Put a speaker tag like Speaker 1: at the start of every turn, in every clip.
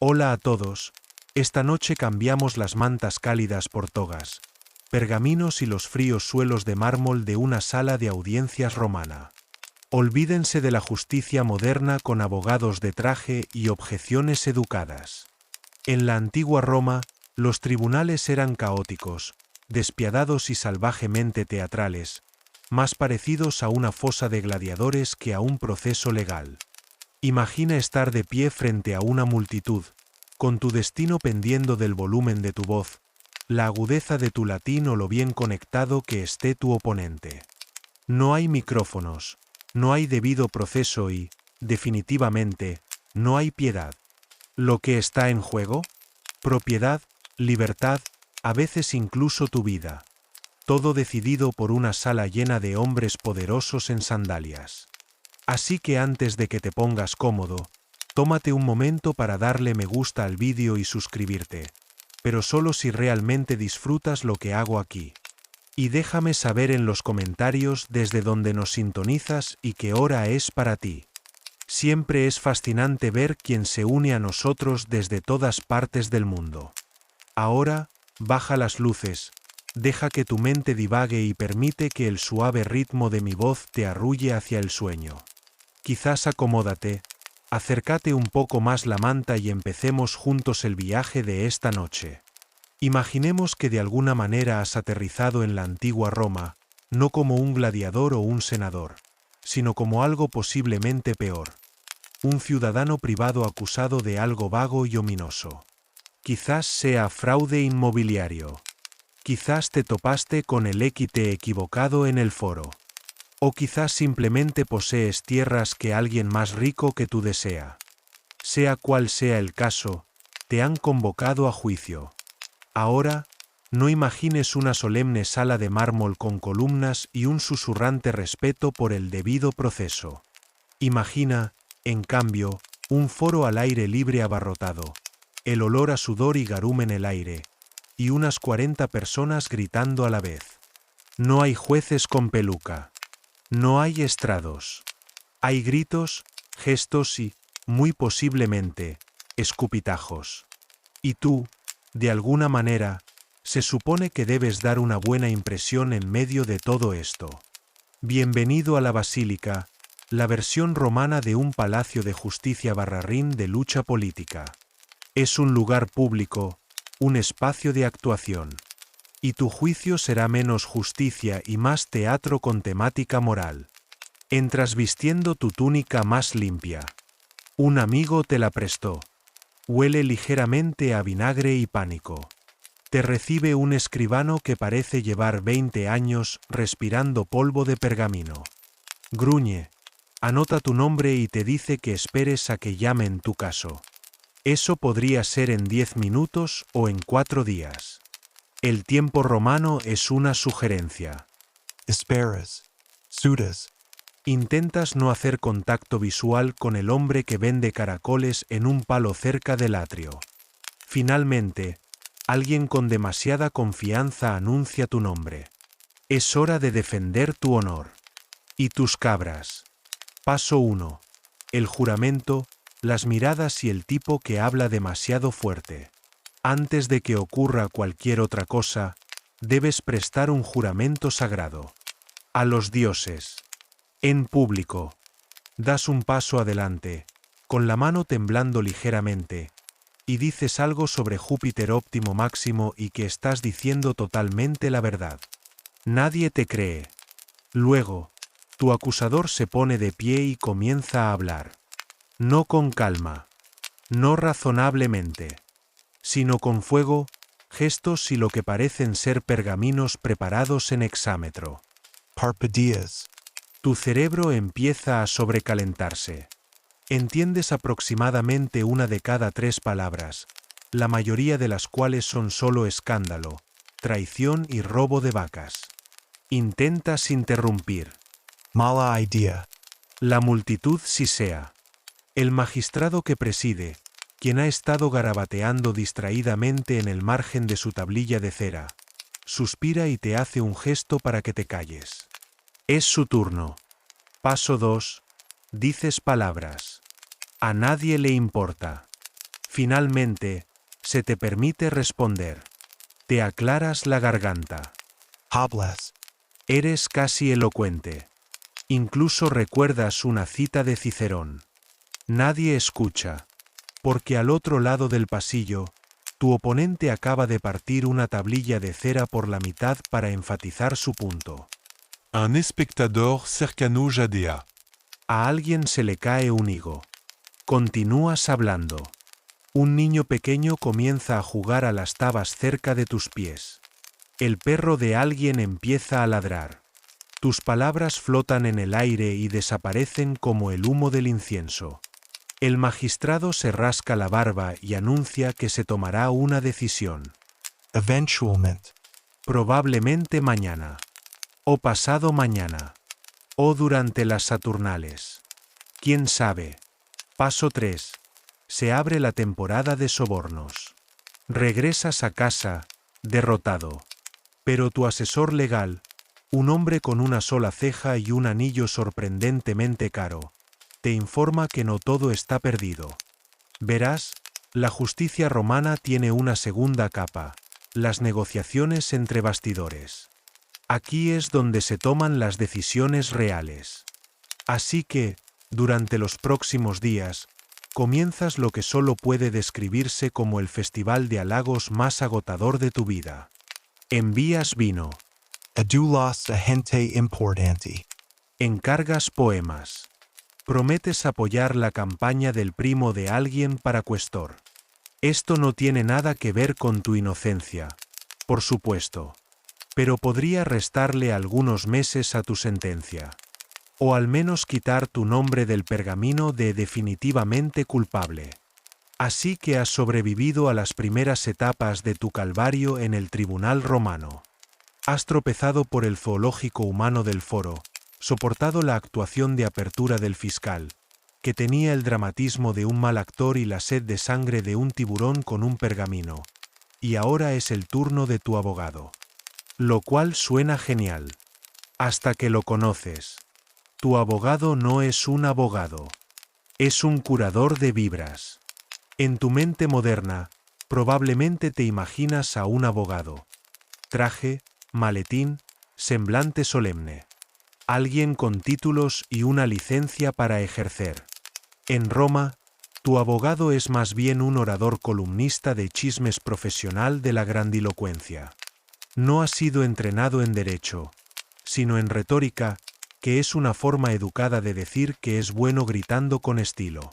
Speaker 1: Hola a todos, esta noche cambiamos las mantas cálidas por togas, pergaminos y los fríos suelos de mármol de una sala de audiencias romana. Olvídense de la justicia moderna con abogados de traje y objeciones educadas. En la antigua Roma, los tribunales eran caóticos, despiadados y salvajemente teatrales, más parecidos a una fosa de gladiadores que a un proceso legal. Imagina estar de pie frente a una multitud, con tu destino pendiendo del volumen de tu voz, la agudeza de tu latín o lo bien conectado que esté tu oponente. No hay micrófonos, no hay debido proceso y, definitivamente, no hay piedad. ¿Lo que está en juego? Propiedad, libertad, a veces incluso tu vida. Todo decidido por una sala llena de hombres poderosos en sandalias. Así que antes de que te pongas cómodo, tómate un momento para darle me gusta al vídeo y suscribirte, pero solo si realmente disfrutas lo que hago aquí. Y déjame saber en los comentarios desde donde nos sintonizas y qué hora es para ti. Siempre es fascinante ver quién se une a nosotros desde todas partes del mundo. Ahora, baja las luces, deja que tu mente divague y permite que el suave ritmo de mi voz te arrulle hacia el sueño. Quizás acomódate, acércate un poco más la manta y empecemos juntos el viaje de esta noche. Imaginemos que de alguna manera has aterrizado en la antigua Roma, no como un gladiador o un senador, sino como algo posiblemente peor. Un ciudadano privado acusado de algo vago y ominoso. Quizás sea fraude inmobiliario. Quizás te topaste con el equite equivocado en el foro. O quizás simplemente posees tierras que alguien más rico que tú desea. Sea cual sea el caso, te han convocado a juicio. Ahora, no imagines una solemne sala de mármol con columnas y un susurrante respeto por el debido proceso. Imagina, en cambio, un foro al aire libre abarrotado, el olor a sudor y garum en el aire, y unas 40 personas gritando a la vez. No hay jueces con peluca. No hay estrados. Hay gritos, gestos y, muy posiblemente, escupitajos. Y tú, de alguna manera, se supone que debes dar una buena impresión en medio de todo esto. Bienvenido a la Basílica, la versión romana de un palacio de justicia /ring de lucha política. Es un lugar público, un espacio de actuación. Y tu juicio será menos justicia y más teatro con temática moral. Entras vistiendo tu túnica más limpia. Un amigo te la prestó. Huele ligeramente a vinagre y pánico. Te recibe un escribano que parece llevar 20 años respirando polvo de pergamino. Gruñe, anota tu nombre y te dice que esperes a que llamen tu caso. Eso podría ser en 10 minutos o en 4 días. El tiempo romano es una sugerencia.
Speaker 2: Esperas. Sudas.
Speaker 1: Intentas no hacer contacto visual con el hombre que vende caracoles en un palo cerca del atrio. Finalmente, alguien con demasiada confianza anuncia tu nombre. Es hora de defender tu honor. Y tus cabras. Paso 1. El juramento, las miradas y el tipo que habla demasiado fuerte. Antes de que ocurra cualquier otra cosa, debes prestar un juramento sagrado. A los dioses. En público. Das un paso adelante, con la mano temblando ligeramente, y dices algo sobre Júpiter óptimo máximo y que estás diciendo totalmente la verdad. Nadie te cree. Luego, tu acusador se pone de pie y comienza a hablar. No con calma. No razonablemente. Sino con fuego, gestos y lo que parecen ser pergaminos preparados en hexámetro.
Speaker 2: Parpadeas.
Speaker 1: Tu cerebro empieza a sobrecalentarse. Entiendes aproximadamente una de cada 3 palabras, la mayoría de las cuales son solo escándalo, traición y robo de vacas. Intentas interrumpir.
Speaker 2: Mala idea.
Speaker 1: La multitud sisea. El magistrado que preside, quien ha estado garabateando distraídamente en el margen de su tablilla de cera, suspira y te hace un gesto para que te calles. Es su turno. Paso 2. Dices palabras. A nadie le importa. Finalmente, se te permite responder. Te aclaras la garganta.
Speaker 2: Hablas.
Speaker 1: Eres casi elocuente. Incluso recuerdas una cita de Cicerón. Nadie escucha, porque al otro lado del pasillo, tu oponente acaba de partir una tablilla de cera por la mitad para enfatizar su punto.
Speaker 3: Un espectador cercano jadea.
Speaker 1: A alguien se le cae un higo. Continúas hablando. Un niño pequeño comienza a jugar a las tabas cerca de tus pies. El perro de alguien empieza a ladrar. Tus palabras flotan en el aire y desaparecen como el humo del incienso. El magistrado se rasca la barba y anuncia que se tomará una decisión.
Speaker 2: Eventualmente.
Speaker 1: Probablemente mañana. O pasado mañana. O durante las Saturnales. ¿Quién sabe? Paso 3. Se abre la temporada de sobornos. Regresas a casa, derrotado. Pero tu asesor legal, un hombre con una sola ceja y un anillo sorprendentemente caro, te informa que no todo está perdido. Verás, la justicia romana tiene una segunda capa, las negociaciones entre bastidores. Aquí es donde se toman las decisiones reales. Así que, durante los próximos días, comienzas lo que solo puede describirse como el festival de halagos más agotador de tu vida. Envías vino.
Speaker 2: Adulas a gente importante.
Speaker 1: Encargas poemas. Prometes apoyar la campaña del primo de alguien para cuestor. Esto no tiene nada que ver con tu inocencia, por supuesto, pero podría restarle algunos meses a tu sentencia. O al menos quitar tu nombre del pergamino de definitivamente culpable. Así que has sobrevivido a las primeras etapas de tu calvario en el tribunal romano. Has tropezado por el zoológico humano del foro, soportado la actuación de apertura del fiscal, que tenía el dramatismo de un mal actor y la sed de sangre de un tiburón con un pergamino. Y ahora es el turno de tu abogado. Lo cual suena genial. Hasta que lo conoces. Tu abogado no es un abogado. Es un curador de vibras. En tu mente moderna, probablemente te imaginas a un abogado. Traje, maletín, semblante solemne. Alguien con títulos y una licencia para ejercer. En Roma, tu abogado es más bien un orador columnista de chismes profesional de la grandilocuencia. No ha sido entrenado en derecho, sino en retórica, que es una forma educada de decir que es bueno gritando con estilo.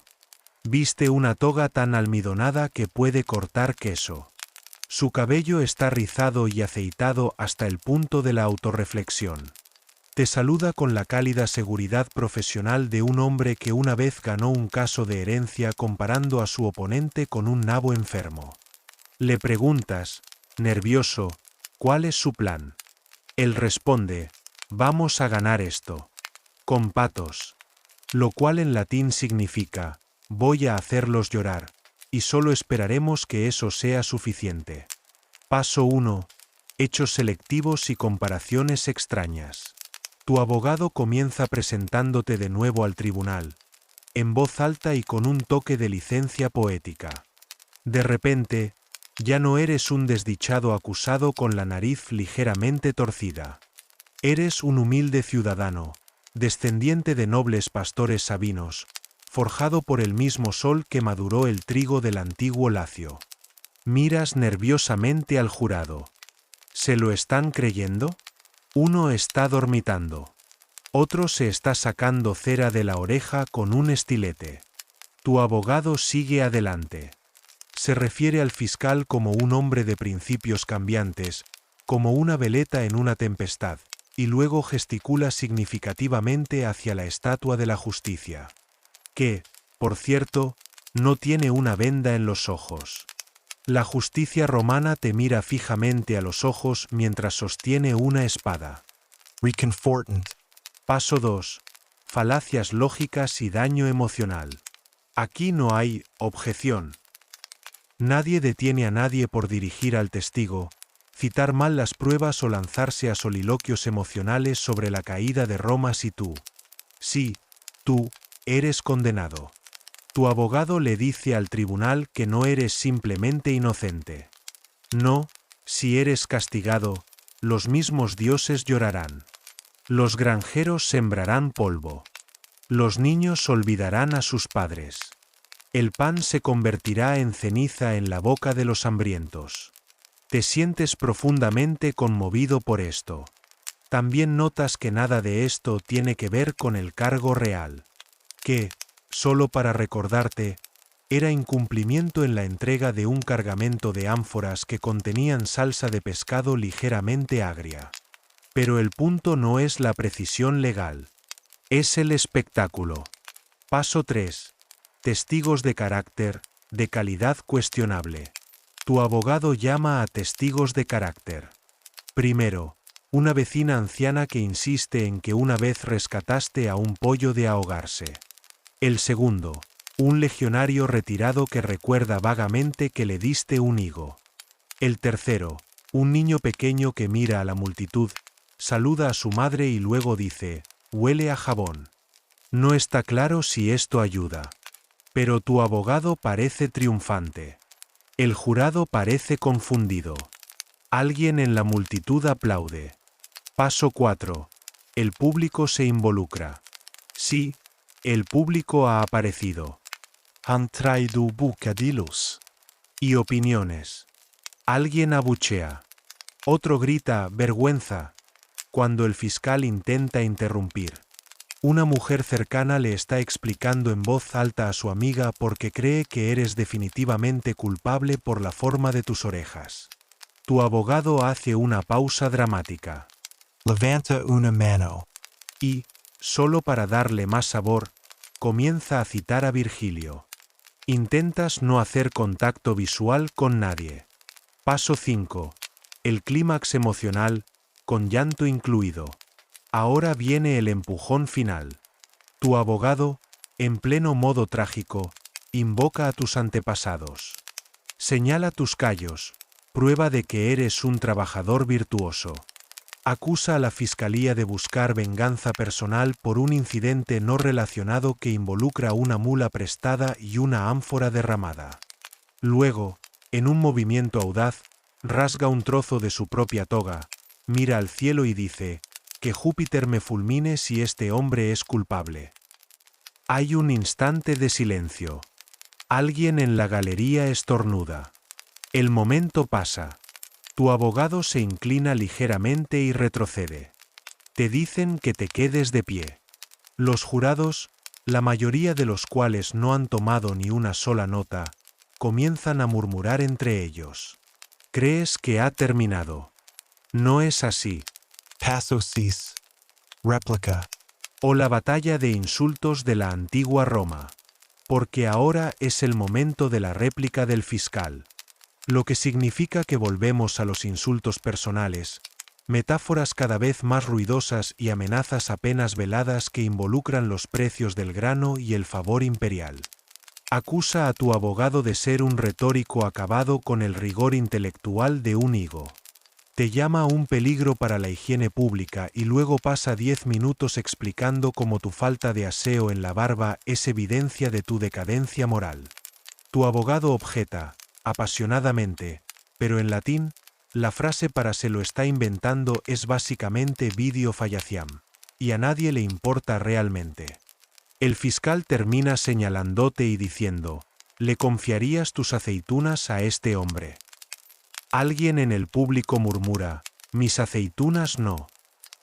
Speaker 1: Viste una toga tan almidonada que puede cortar queso. Su cabello está rizado y aceitado hasta el punto de la autorreflexión. Te saluda con la cálida seguridad profesional de un hombre que una vez ganó un caso de herencia comparando a su oponente con un nabo enfermo. Le preguntas, nervioso, ¿cuál es su plan? Él responde, vamos a ganar esto. Con patos. Lo cual en latín significa, voy a hacerlos llorar, y solo esperaremos que eso sea suficiente. Paso 1. Hechos selectivos y comparaciones extrañas. Tu abogado comienza presentándote de nuevo al tribunal, en voz alta y con un toque de licencia poética. De repente, ya no eres un desdichado acusado con la nariz ligeramente torcida. Eres un humilde ciudadano, descendiente de nobles pastores sabinos, forjado por el mismo sol que maduró el trigo del antiguo Lacio. Miras nerviosamente al jurado. ¿Se lo están creyendo? Uno está dormitando. Otro se está sacando cera de la oreja con un estilete. Tu abogado sigue adelante. Se refiere al fiscal como un hombre de principios cambiantes, como una veleta en una tempestad, y luego gesticula significativamente hacia la estatua de la justicia. Que, por cierto, no tiene una venda en los ojos. La justicia romana te mira fijamente a los ojos mientras sostiene una espada.
Speaker 2: Reconfortant.
Speaker 1: Paso 2. Falacias lógicas y daño emocional. Aquí no hay objeción. Nadie detiene a nadie por dirigir al testigo, citar mal las pruebas o lanzarse a soliloquios emocionales sobre la caída de Roma si tú, eres condenado. Tu abogado le dice al tribunal que no eres simplemente inocente. No, si eres castigado, los mismos dioses llorarán. Los granjeros sembrarán polvo. Los niños olvidarán a sus padres. El pan se convertirá en ceniza en la boca de los hambrientos. Te sientes profundamente conmovido por esto. También notas que nada de esto tiene que ver con el cargo real. Que, solo para recordarte, era incumplimiento en la entrega de un cargamento de ánforas que contenían salsa de pescado ligeramente agria. Pero el punto no es la precisión legal. Es el espectáculo. Paso 3. Testigos de carácter, de calidad cuestionable. Tu abogado llama a testigos de carácter. Primero, una vecina anciana que insiste en que una vez rescataste a un pollo de ahogarse. El segundo, un legionario retirado que recuerda vagamente que le diste un higo. El tercero, un niño pequeño que mira a la multitud, saluda a su madre y luego dice, huele a jabón. No está claro si esto ayuda. Pero tu abogado parece triunfante. El jurado parece confundido. Alguien en la multitud aplaude. Paso 4. El público se involucra. Sí, el público ha aparecido.
Speaker 2: Han traído bocadillos.
Speaker 1: Y opiniones. Alguien abuchea. Otro grita, vergüenza, cuando el fiscal intenta interrumpir. Una mujer cercana le está explicando en voz alta a su amiga porque cree que eres definitivamente culpable por la forma de tus orejas. Tu abogado hace una pausa dramática.
Speaker 2: Levanta una mano.
Speaker 1: Y, solo para darle más sabor, comienza a citar a Virgilio. Intentas no hacer contacto visual con nadie. Paso 5. El clímax emocional, con llanto incluido. Ahora viene el empujón final. Tu abogado, en pleno modo trágico, invoca a tus antepasados. Señala tus callos, prueba de que eres un trabajador virtuoso. Acusa a la fiscalía de buscar venganza personal por un incidente no relacionado que involucra una mula prestada y una ánfora derramada. Luego, en un movimiento audaz, rasga un trozo de su propia toga, mira al cielo y dice, que Júpiter me fulmine si este hombre es culpable. Hay un instante de silencio. Alguien en la galería estornuda. El momento pasa. Tu abogado se inclina ligeramente y retrocede. Te dicen que te quedes de pie. Los jurados, la mayoría de los cuales no han tomado ni una sola nota, comienzan a murmurar entre ellos. ¿Crees que ha terminado? No es así.
Speaker 2: Paso 6. Réplica.
Speaker 1: O la batalla de insultos de la antigua Roma. Porque ahora es el momento de la réplica del fiscal. Lo que significa que volvemos a los insultos personales, metáforas cada vez más ruidosas y amenazas apenas veladas que involucran los precios del grano y el favor imperial. Acusa a tu abogado de ser un retórico acabado con el rigor intelectual de un higo. Te llama un peligro para la higiene pública y luego pasa 10 minutos explicando cómo tu falta de aseo en la barba es evidencia de tu decadencia moral. Tu abogado objeta, apasionadamente, pero en latín, la frase para se lo está inventando es básicamente vidio fallaciam, y a nadie le importa realmente. El fiscal termina señalándote y diciendo, ¿le confiarías tus aceitunas a este hombre? Alguien en el público murmura, mis aceitunas no.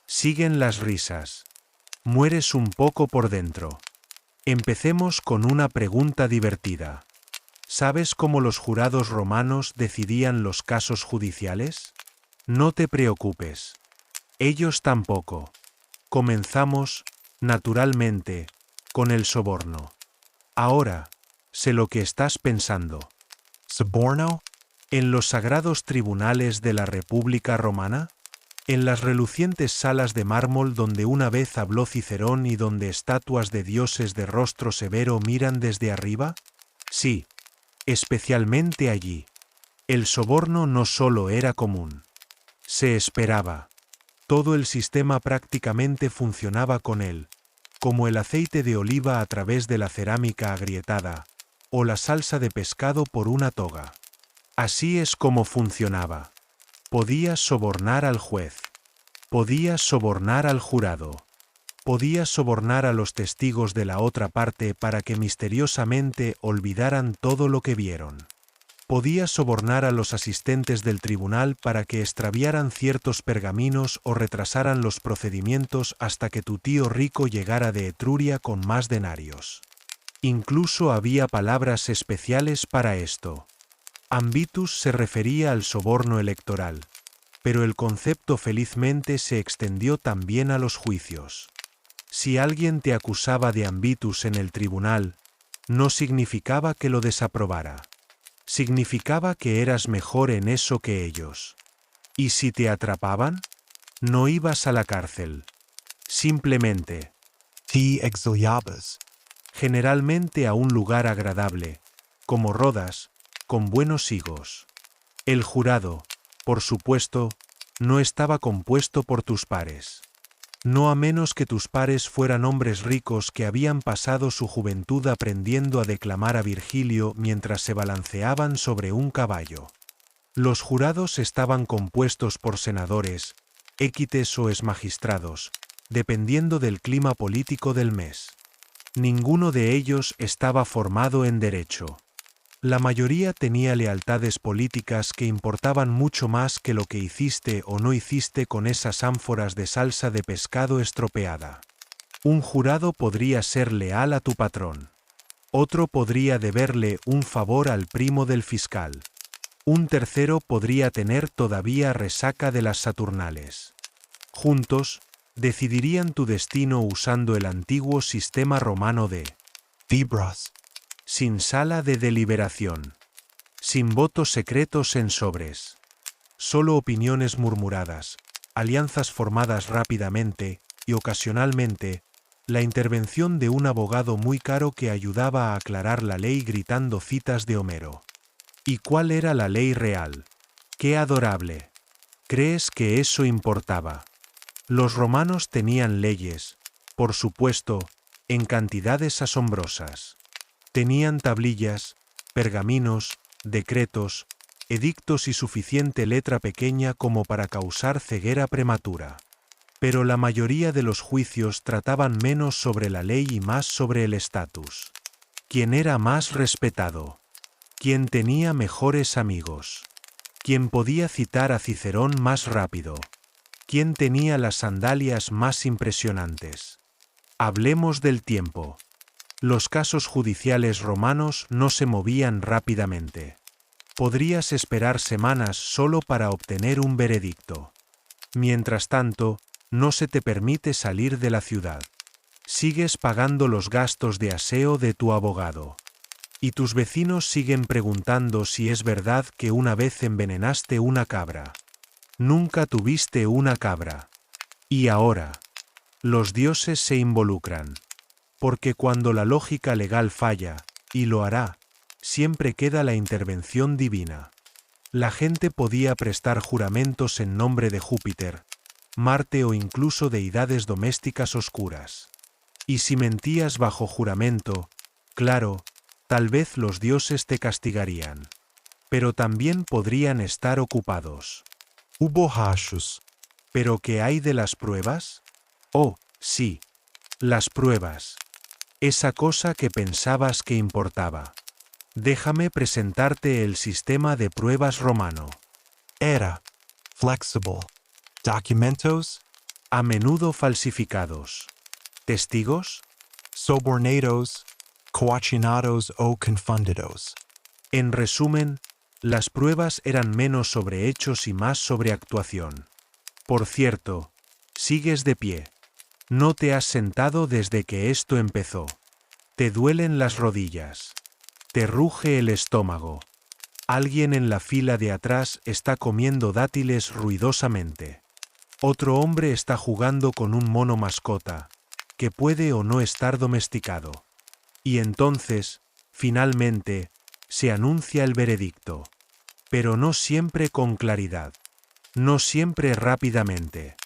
Speaker 1: Siguen las risas. Mueres un poco por dentro. Empecemos con una pregunta divertida. ¿Sabes cómo los jurados romanos decidían los casos judiciales? No te preocupes. Ellos tampoco. Comenzamos, naturalmente, con el soborno. Ahora, sé lo que estás pensando.
Speaker 2: Soborno.
Speaker 1: ¿En los sagrados tribunales de la República Romana? ¿En las relucientes salas de mármol donde una vez habló Cicerón y donde estatuas de dioses de rostro severo miran desde arriba? Sí, especialmente allí. El soborno no solo era común. Se esperaba. Todo el sistema prácticamente funcionaba con él, como el aceite de oliva a través de la cerámica agrietada, o la salsa de pescado por una toga. Así es como funcionaba. Podías sobornar al juez. Podías sobornar al jurado. Podías sobornar a los testigos de la otra parte para que misteriosamente olvidaran todo lo que vieron. Podías sobornar a los asistentes del tribunal para que extraviaran ciertos pergaminos o retrasaran los procedimientos hasta que tu tío rico llegara de Etruria con más denarios. Incluso había palabras especiales para esto. Ambitus se refería al soborno electoral, pero el concepto felizmente se extendió también a los juicios. Si alguien te acusaba de ambitus en el tribunal, no significaba que lo desaprobara. Significaba que eras mejor en eso que ellos. ¿Y si te atrapaban? No ibas a la cárcel. Simplemente,
Speaker 2: te exiliabas,
Speaker 1: generalmente a un lugar agradable, como Rodas, con buenos higos. El jurado, por supuesto, no estaba compuesto por tus pares. No a menos que tus pares fueran hombres ricos que habían pasado su juventud aprendiendo a declamar a Virgilio mientras se balanceaban sobre un caballo. Los jurados estaban compuestos por senadores, equites o exmagistrados, dependiendo del clima político del mes. Ninguno de ellos estaba formado en derecho. La mayoría tenía lealtades políticas que importaban mucho más que lo que hiciste o no hiciste con esas ánforas de salsa de pescado estropeada. Un jurado podría ser leal a tu patrón. Otro podría deberle un favor al primo del fiscal. Un tercero podría tener todavía resaca de las Saturnales. Juntos, decidirían tu destino usando el antiguo sistema romano de
Speaker 2: vibras,
Speaker 1: sin sala de deliberación, sin votos secretos en sobres, solo opiniones murmuradas, alianzas formadas rápidamente y ocasionalmente, la intervención de un abogado muy caro que ayudaba a aclarar la ley gritando citas de Homero. ¿Y cuál era la ley real? ¡Qué adorable! ¿Crees que eso importaba? Los romanos tenían leyes, por supuesto, en cantidades asombrosas. Tenían tablillas, pergaminos, decretos, edictos y suficiente letra pequeña como para causar ceguera prematura. Pero la mayoría de los juicios trataban menos sobre la ley y más sobre el estatus. ¿Quién era más respetado? ¿Quién tenía mejores amigos? ¿Quién podía citar a Cicerón más rápido? ¿Quién tenía las sandalias más impresionantes? Hablemos del tiempo. Los casos judiciales romanos no se movían rápidamente. Podrías esperar semanas solo para obtener un veredicto. Mientras tanto, no se te permite salir de la ciudad. Sigues pagando los gastos de aseo de tu abogado. Y tus vecinos siguen preguntando si es verdad que una vez envenenaste una cabra. Nunca tuviste una cabra. Y ahora, los dioses se involucran. Porque cuando la lógica legal falla, y lo hará, siempre queda la intervención divina. La gente podía prestar juramentos en nombre de Júpiter, Marte o incluso deidades domésticas oscuras. Y si mentías bajo juramento, claro, tal vez los dioses te castigarían. Pero también podrían estar ocupados.
Speaker 2: hubo hachos,
Speaker 1: ¿Pero qué hay de las pruebas? Oh, sí, las pruebas. Esa cosa que pensabas que importaba. Déjame presentarte el sistema de pruebas romano.
Speaker 2: era flexible, documentos,
Speaker 1: A menudo falsificados. ¿Testigos?
Speaker 2: sobornados, coachinados o confundidos.
Speaker 1: En resumen, las pruebas eran menos sobre hechos y más sobre actuación. Por cierto, sigues de pie. No te has sentado desde que esto empezó. Te duelen las rodillas. Te ruge el estómago. Alguien en la fila de atrás está comiendo dátiles ruidosamente. Otro hombre está jugando con un mono mascota, que puede o no estar domesticado. Y entonces, finalmente, se anuncia el veredicto. Pero no siempre con claridad. No siempre rápidamente.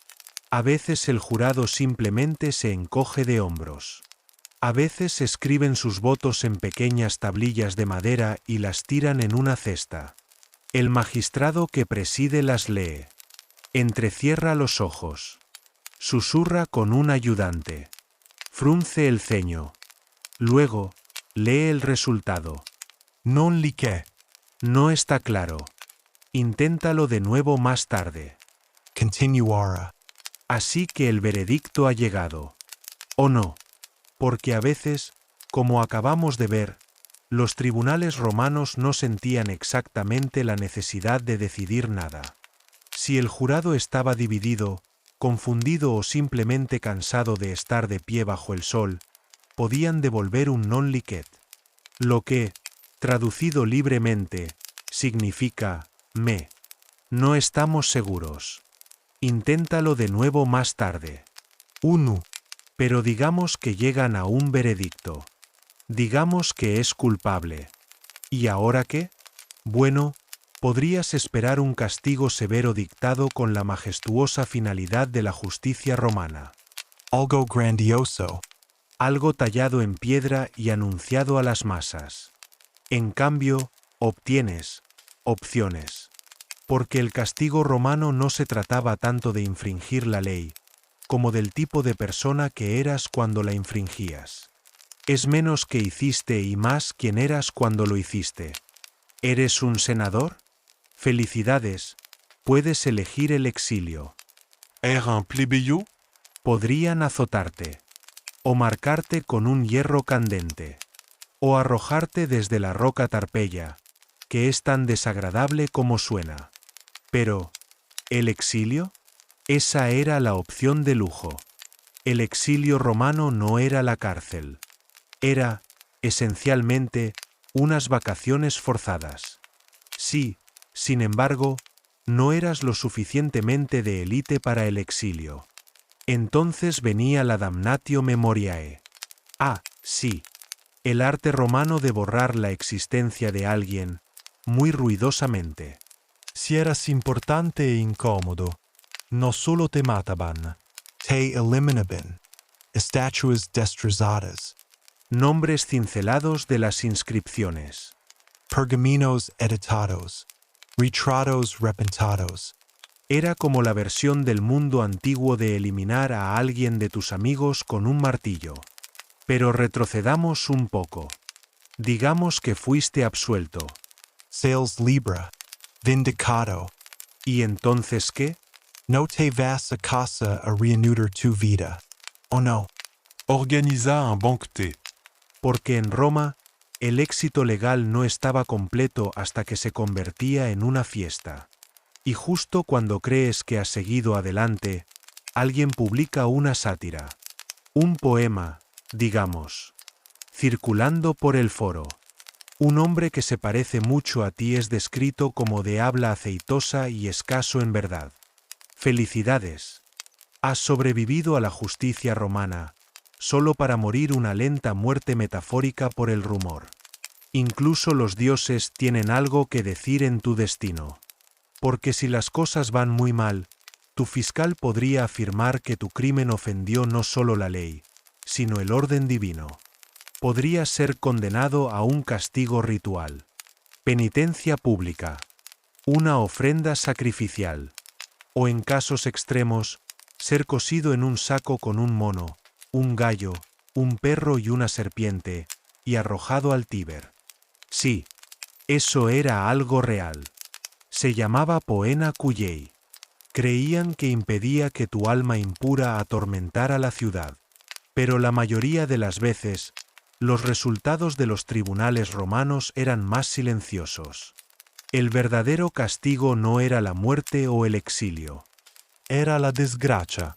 Speaker 1: A veces el jurado simplemente se encoge de hombros. A veces escriben sus votos en pequeñas tablillas de madera y las tiran en una cesta. El magistrado que preside las lee. Entrecierra los ojos. Susurra con un ayudante. Frunce el ceño. Luego, lee el resultado.
Speaker 2: Non li che.
Speaker 1: No está claro. Inténtalo de nuevo más tarde.
Speaker 2: Continuara.
Speaker 1: Así que el veredicto ha llegado. ¿O no? Porque a veces, como acabamos de ver, los tribunales romanos no sentían exactamente la necesidad de decidir nada. Si el jurado estaba dividido, confundido o simplemente cansado de estar de pie bajo el sol, podían devolver un non licet. Lo que, traducido libremente, significa me. No estamos seguros. Inténtalo de nuevo más tarde.
Speaker 2: Unu.
Speaker 1: Pero digamos que llegan a un veredicto. Digamos que es culpable. ¿Y ahora qué? Bueno, podrías esperar un castigo severo dictado con la majestuosa finalidad de la justicia romana.
Speaker 2: Algo grandioso.
Speaker 1: Algo tallado en piedra y anunciado a las masas. En cambio, obtienes opciones. Porque el castigo romano no se trataba tanto de infringir la ley, como del tipo de persona que eras cuando la infringías. Es menos que hiciste y más quien eras cuando lo hiciste. ¿Eres un senador? Felicidades, puedes elegir el exilio.
Speaker 3: Est un plébéiot?
Speaker 1: Podrían azotarte, o marcarte con un hierro candente, o arrojarte desde la roca Tarpeya, que es tan desagradable como suena. Pero, ¿el exilio? Esa era la opción de lujo. El exilio romano no era la cárcel. Era, esencialmente, unas vacaciones forzadas. Sí, sin embargo, no eras lo suficientemente de élite para el exilio. Entonces venía la damnatio memoriae. Ah, sí. El arte romano de borrar la existencia de alguien, muy ruidosamente.
Speaker 2: Si eras importante e incómodo, no solo te mataban, te eliminaban. Estatuas destrozadas.
Speaker 1: Nombres cincelados de las inscripciones.
Speaker 2: Pergaminos editados. Retratos repentados.
Speaker 1: Era como la versión del mundo antiguo de eliminar a alguien de tus amigos con un martillo. Pero retrocedamos un poco. Digamos que fuiste absuelto.
Speaker 2: Sales libra. Vindicado.
Speaker 1: ¿Y entonces qué?
Speaker 2: No te vas a casa a reanudar tu vida. ¿O no?
Speaker 3: Organisa un banquet.
Speaker 1: Porque en Roma, el éxito legal no estaba completo hasta que se convertía en una fiesta. Y justo cuando crees que has seguido adelante, alguien publica una sátira. Un poema, digamos. Circulando por el foro. Un hombre que se parece mucho a ti es descrito como de habla aceitosa y escaso en verdad. Felicidades. Has sobrevivido a la justicia romana, solo para morir una lenta muerte metafórica por el rumor. Incluso los dioses tienen algo que decir en tu destino. Porque si las cosas van muy mal, tu fiscal podría afirmar que tu crimen ofendió no solo la ley, sino el orden divino. Podrías ser condenado a un castigo ritual. Penitencia pública. Una ofrenda sacrificial. O en casos extremos, ser cosido en un saco con un mono, un gallo, un perro y una serpiente, y arrojado al Tíber. Sí, eso era algo real. Se llamaba Poena Cuyei. Creían que impedía que tu alma impura atormentara la ciudad. Pero la mayoría de las veces, los resultados de los tribunales romanos eran más silenciosos. El verdadero castigo no era la muerte o el exilio.
Speaker 2: Era la desgracia.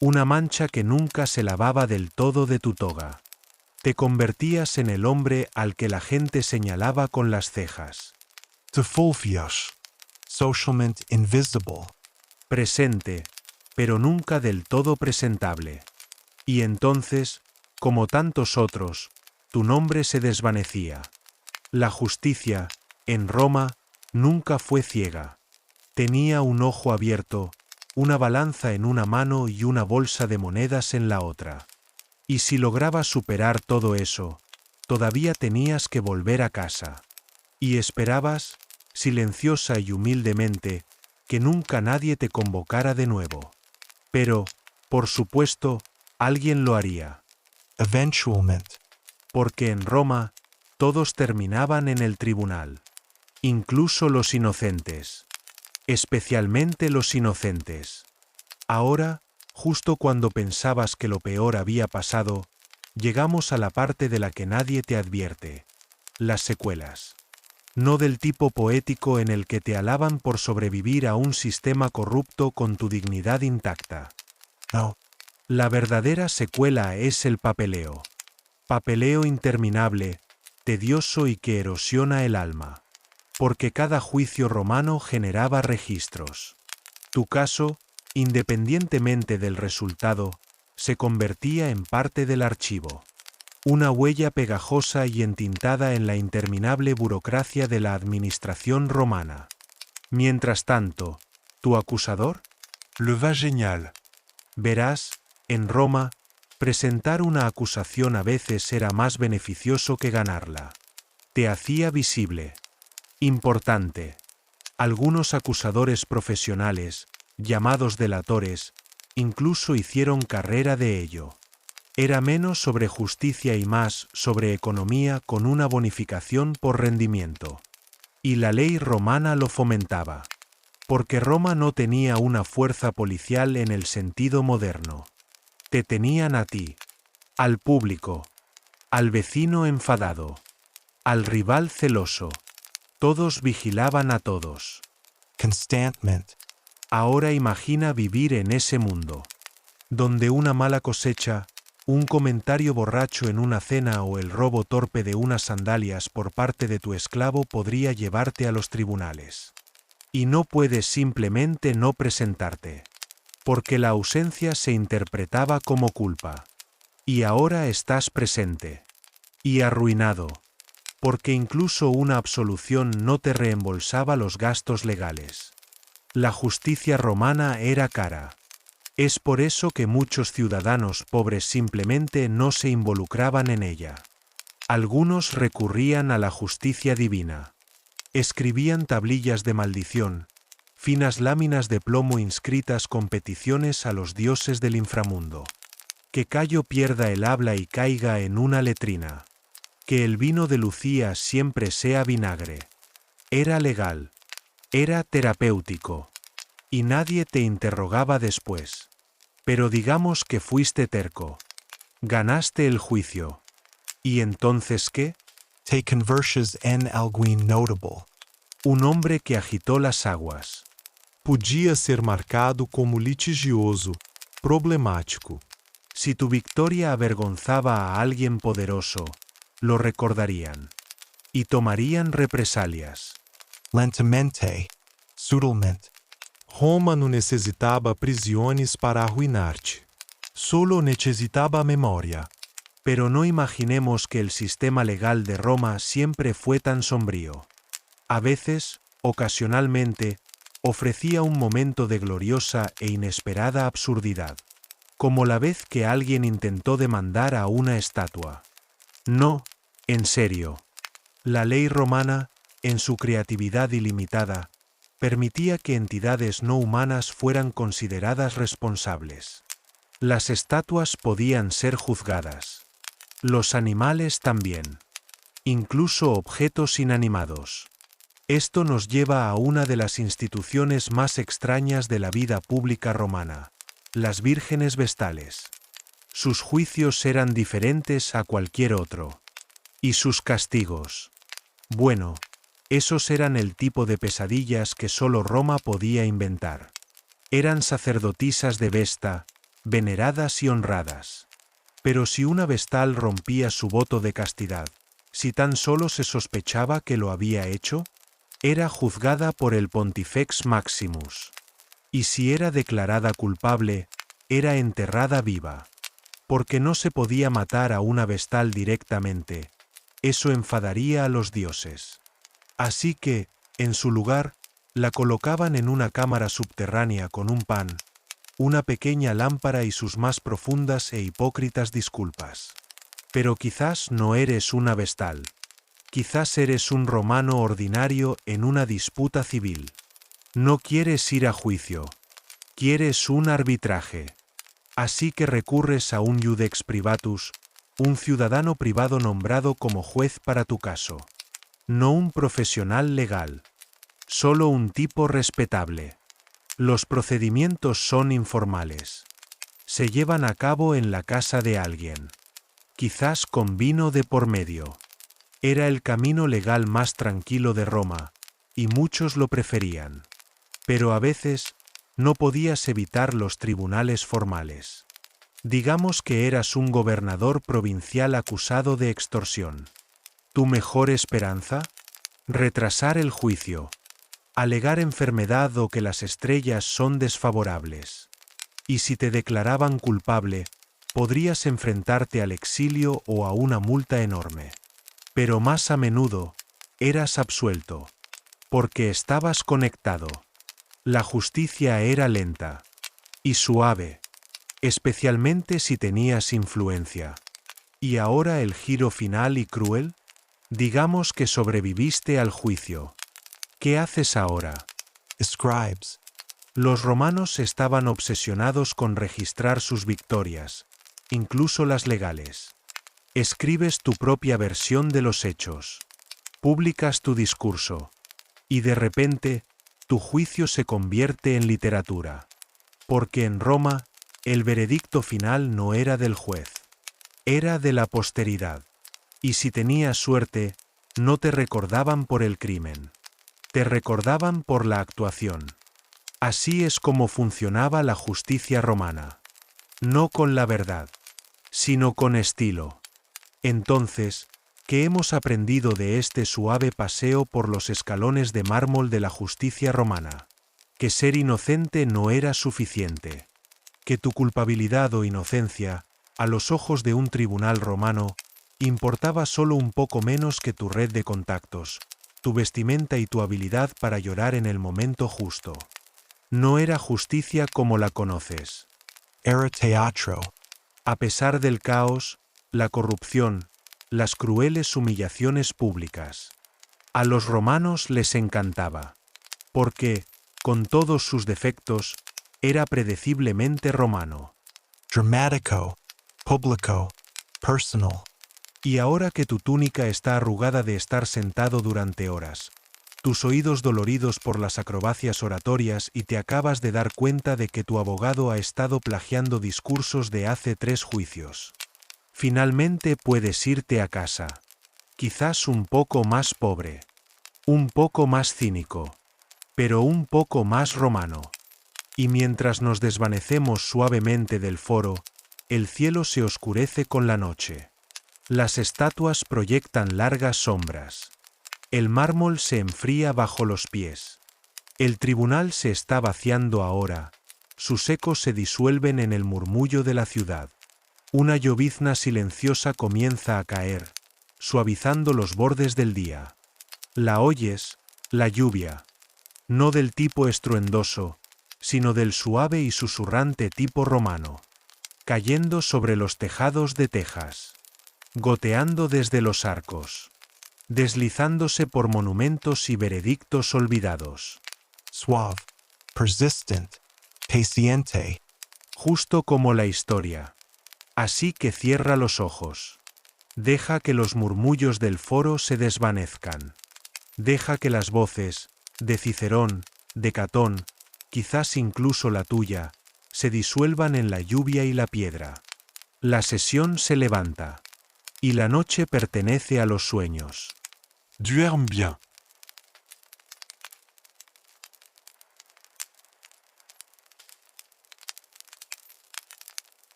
Speaker 1: Una mancha que nunca se lavaba del todo de tu toga. Te convertías en el hombre al que la gente señalaba con las cejas.
Speaker 2: Te fulfias. Socialmente invisible.
Speaker 1: Presente, pero nunca del todo presentable. Y entonces, como tantos otros, tu nombre se desvanecía. La justicia, en Roma, nunca fue ciega. Tenía un ojo abierto, una balanza en una mano y una bolsa de monedas en la otra. Y si lograbas superar todo eso, todavía tenías que volver a casa. Y esperabas, silenciosa y humildemente, que nunca nadie te convocara de nuevo. Pero, por supuesto, alguien lo haría.
Speaker 2: Eventualment.
Speaker 1: Porque en Roma, todos terminaban en el tribunal. Incluso los inocentes. Especialmente los inocentes. Ahora, justo cuando pensabas que lo peor había pasado, llegamos a la parte de la que nadie te advierte. Las secuelas. No del tipo poético en el que te alaban por sobrevivir a un sistema corrupto con tu dignidad intacta.
Speaker 2: No.
Speaker 1: La verdadera secuela es el papeleo. Papeleo interminable, tedioso y que erosiona el alma. Porque cada juicio romano generaba registros. Tu caso, independientemente del resultado, se convertía en parte del archivo. Una huella pegajosa y entintada en la interminable burocracia de la administración romana. Mientras tanto, ¿tu acusador?
Speaker 3: Le va génial.
Speaker 1: Verás, en Roma, presentar una acusación a veces era más beneficioso que ganarla. Te hacía visible. Importante. Algunos acusadores profesionales, llamados delatores, incluso hicieron carrera de ello. Era menos sobre justicia y más sobre economía con una bonificación por rendimiento. Y la ley romana lo fomentaba. Porque Roma no tenía una fuerza policial en el sentido moderno. Te tenían a ti, al público, al vecino enfadado, al rival celoso. Todos vigilaban a todos.
Speaker 2: Constantment.
Speaker 1: Ahora imagina vivir en ese mundo, donde una mala cosecha, un comentario borracho en una cena o el robo torpe de unas sandalias por parte de tu esclavo podría llevarte a los tribunales. Y no puedes simplemente no presentarte, porque la ausencia se interpretaba como culpa. Y ahora estás presente. Y arruinado. Porque incluso una absolución no te reembolsaba los gastos legales. La justicia romana era cara. Es por eso que muchos ciudadanos pobres simplemente no se involucraban en ella. Algunos recurrían a la justicia divina. Escribían tablillas de maldición, finas láminas de plomo inscritas con peticiones a los dioses del inframundo. Que Cayo pierda el habla y caiga en una letrina. Que el vino de Lucía siempre sea vinagre. Era legal. Era terapéutico. Y nadie te interrogaba después. Pero digamos que fuiste terco. Ganaste el juicio. ¿Y entonces qué?
Speaker 2: Te converses en alguien notable.
Speaker 1: Un hombre que agitó las aguas.
Speaker 3: Podia ser marcado como litigioso, problemático.
Speaker 1: Si tu victoria avergonzaba a alguien poderoso, lo recordarían. Y tomarían represalias.
Speaker 2: Lentamente. Subtilmente.
Speaker 3: Roma não necessitava prisiones para arruinar-te. Solo necessitava memória.
Speaker 1: Pero no imaginemos que el sistema legal de Roma siempre fue tan sombrío. A veces, ocasionalmente, ofrecía un momento de gloriosa e inesperada absurdidad. Como la vez que alguien intentó demandar a una estatua. No, en serio. La ley romana, en su creatividad ilimitada, permitía que entidades no humanas fueran consideradas responsables. Las estatuas podían ser juzgadas. Los animales también. Incluso objetos inanimados. Esto nos lleva a una de las instituciones más extrañas de la vida pública romana, las vírgenes vestales. Sus juicios eran diferentes a cualquier otro. Y sus castigos. Bueno, esos eran el tipo de pesadillas que solo Roma podía inventar. Eran sacerdotisas de Vesta, veneradas y honradas. Pero si una vestal rompía su voto de castidad, si tan solo se sospechaba que lo había hecho, era juzgada por el Pontifex Maximus. Y si era declarada culpable, era enterrada viva. Porque no se podía matar a una vestal directamente. Eso enfadaría a los dioses. Así que, en su lugar, la colocaban en una cámara subterránea con un pan, una pequeña lámpara y sus más profundas e hipócritas disculpas. Pero quizás no eres una vestal. Quizás eres un romano ordinario en una disputa civil. No quieres ir a juicio. Quieres un arbitraje. Así que recurres a un iudex privatus, un ciudadano privado nombrado como juez para tu caso. No un profesional legal. Solo un tipo respetable. Los procedimientos son informales. Se llevan a cabo en la casa de alguien. Quizás con vino de por medio. Era el camino legal más tranquilo de Roma, y muchos lo preferían. Pero a veces, no podías evitar los tribunales formales. Digamos que eras un gobernador provincial acusado de extorsión. ¿Tu mejor esperanza? Retrasar el juicio. Alegar enfermedad o que las estrellas son desfavorables. Y si te declaraban culpable, podrías enfrentarte al exilio o a una multa enorme. Pero más a menudo, eras absuelto. Porque estabas conectado. La justicia era lenta. Y suave. Especialmente si tenías influencia. ¿Y ahora el giro final y cruel? Digamos que sobreviviste al juicio. ¿Qué haces ahora?
Speaker 2: Scribes.
Speaker 1: Los romanos estaban obsesionados con registrar sus victorias, incluso las legales. Escribes tu propia versión de los hechos. Publicas tu discurso. Y de repente, tu juicio se convierte en literatura. Porque en Roma, el veredicto final no era del juez. Era de la posteridad. Y si tenías suerte, no te recordaban por el crimen. Te recordaban por la actuación. Así es como funcionaba la justicia romana. No con la verdad, sino con estilo. Entonces, ¿qué hemos aprendido de este suave paseo por los escalones de mármol de la justicia romana? Que ser inocente no era suficiente. Que tu culpabilidad o inocencia, a los ojos de un tribunal romano, importaba solo un poco menos que tu red de contactos, tu vestimenta y tu habilidad para llorar en el momento justo. No era justicia como la conoces.
Speaker 2: Era teatro.
Speaker 1: A pesar del caos, la corrupción, las crueles humillaciones públicas. A los romanos les encantaba. Porque, con todos sus defectos, era predeciblemente romano.
Speaker 2: Dramatico. Publico. Personal.
Speaker 1: Y ahora que tu túnica está arrugada de estar sentado durante horas, tus oídos doloridos por las acrobacias oratorias y te acabas de dar cuenta de que tu abogado ha estado plagiando discursos de hace 3 juicios. Finalmente puedes irte a casa. Quizás un poco más pobre. Un poco más cínico. Pero un poco más romano. Y mientras nos desvanecemos suavemente del foro, el cielo se oscurece con la noche. Las estatuas proyectan largas sombras. El mármol se enfría bajo los pies. El tribunal se está vaciando ahora. Sus ecos se disuelven en el murmullo de la ciudad. Una llovizna silenciosa comienza a caer, suavizando los bordes del día. La oyes, la lluvia. No del tipo estruendoso, sino del suave y susurrante tipo romano. Cayendo sobre los tejados de Texas. Goteando desde los arcos. Deslizándose por monumentos y veredictos olvidados.
Speaker 2: Suave. Persistent. Paciente.
Speaker 1: Justo como la historia. Así que cierra los ojos. Deja que los murmullos del foro se desvanezcan. Deja que las voces, de Cicerón, de Catón, quizás incluso la tuya, se disuelvan en la lluvia y la piedra. La sesión se levanta. Y la noche pertenece a los sueños.
Speaker 3: Duerme bien.